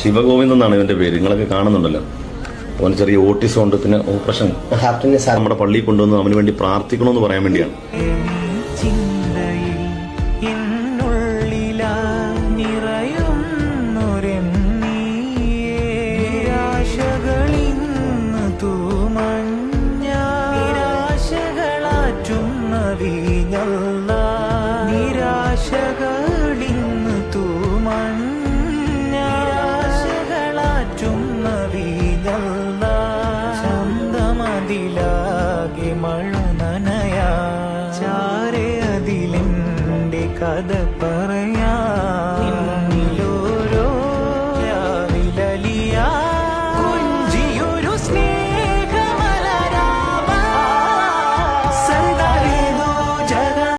ശിവഗോവിന്ദ് എന്നാണ് ഇവന്റെ പേര്. നിങ്ങളൊക്കെ കാണുന്നുണ്ടല്ലോ. അവന് ചെറിയ ഓട്ടിസം ഉണ്ട്, പിന്നെ ഓപ്പറേഷൻ. നമ്മുടെ പള്ളിയിൽ കൊണ്ടുവന്ന് അവന് വേണ്ടി പ്രാർത്ഥിക്കണമെന്ന് പറയാൻ വേണ്ടിയാണ്. മഴ നനയാ ചാരെ അതിലെന്റെ കഥ